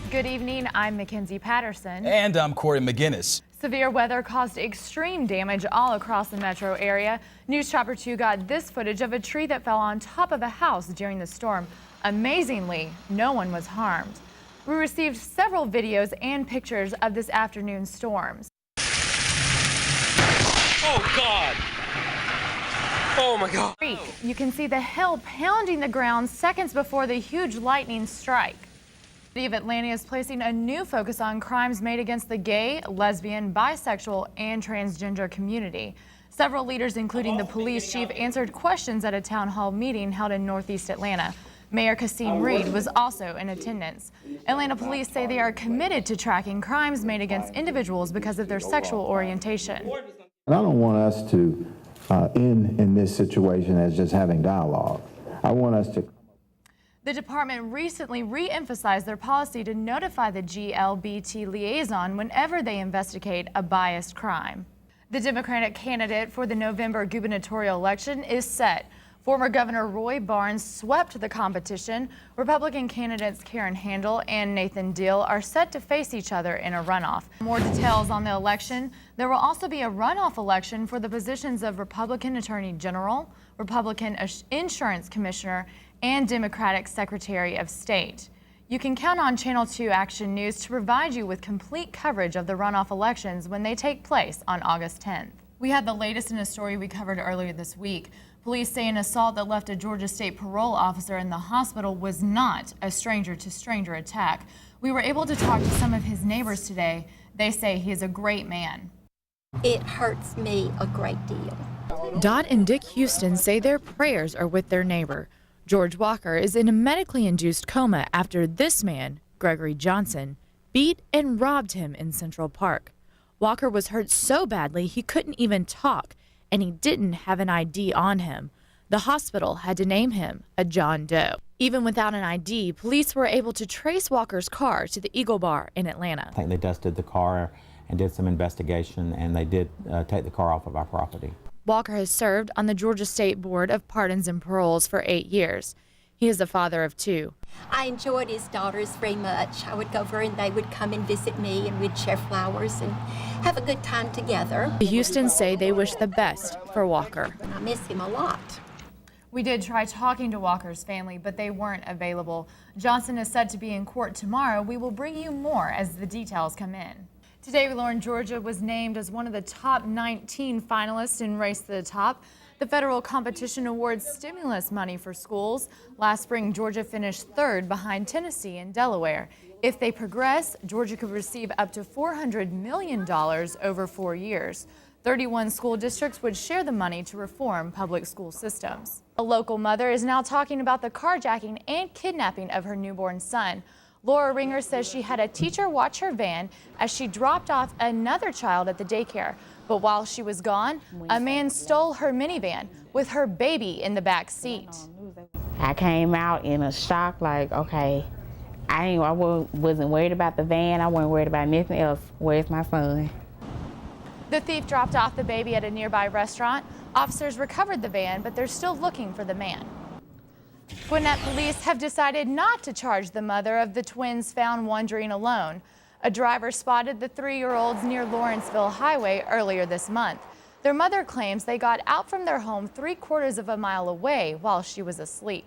Good evening, I'm Mackenzie Patterson. And I'm Corey McGinnis. Severe weather caused extreme damage all across the metro area. News Chopper 2 got this footage of a tree that fell on top of a house during the storm. Amazingly, no one was harmed. We received several videos and pictures of this afternoon's storms. Oh, God. Oh, my God. You can see the hail pounding the ground seconds before the huge lightning strike. The city of Atlanta is placing a new focus on crimes made against the gay, lesbian, bisexual, and transgender community. Several leaders, including the police chief, answered questions at a town hall meeting held in Northeast Atlanta. Mayor Kasim Reed was also in attendance. Atlanta police say they are committed to tracking crimes made against individuals because of their sexual orientation. And I don't want us to end in this situation as just having dialogue. I want us to. The department recently re-emphasized their policy to notify the GLBT liaison whenever they investigate a biased crime. The Democratic candidate for the November gubernatorial election is set. Former Governor Roy Barnes swept the competition. Republican candidates Karen Handel and Nathan Deal are set to face each other in a runoff. More details on the election. There will also be a runoff election for the positions of Republican Attorney General, Republican Insurance Commissioner, and Democratic Secretary of State. You can count on Channel 2 Action News to provide you with complete coverage of the runoff elections when they take place on August 10th. We had the latest in a story we covered earlier this week. Police say an assault that left a Georgia State parole officer in the hospital was not a stranger-to-stranger attack. We were able to talk to some of his neighbors today. They say he is a great man. It hurts me a great deal. Dot and Dick Houston say their prayers are with their neighbor. George Walker is in a medically induced coma after this man, Gregory Johnson, beat and robbed him in Central Park. Walker was hurt so badly he couldn't even talk, and he didn't have an ID on him. The hospital had to name him a John Doe. Even without an ID, police were able to trace Walker's car to the Eagle Bar in Atlanta. I think they dusted the car and did some investigation, and they did take the car off of our property. Walker has served on the Georgia State Board of Pardons and Paroles for 8 years. He is the father of 2. I enjoyed his daughters very much. I would go over and they would come and visit me, and we'd share flowers and have a good time together. The Houstons say they wish the best for Walker. And I miss him a lot. We did try talking to Walker's family, but they weren't available. Johnson is set to be in court tomorrow. We will bring you more as the details come in. Today we learned Georgia was named as one of the top 19 finalists in Race to the Top. The federal competition awards stimulus money for schools. Last spring, Georgia finished 3rd behind Tennessee and Delaware. If they progress, Georgia could receive up to $400 million over 4 years. 31 school districts would share the money to reform public school systems. A local mother is now talking about the carjacking and kidnapping of her newborn son. Laura Ringer says she had a teacher watch her van as she dropped off another child at the daycare. But while she was gone, a man stole her minivan with her baby in the back seat. I came out in a shock, like, okay, I wasn't worried about the van. I wasn't worried about anything else. Where's my son? The thief dropped off the baby at a nearby restaurant. Officers recovered the van, but they're still looking for the man. Gwinnett police have decided not to charge the mother of the twins found wandering alone. A driver spotted the 3-year-olds near Lawrenceville Highway earlier this month. Their mother claims they got out from their home 3/4 of a mile away while she was asleep.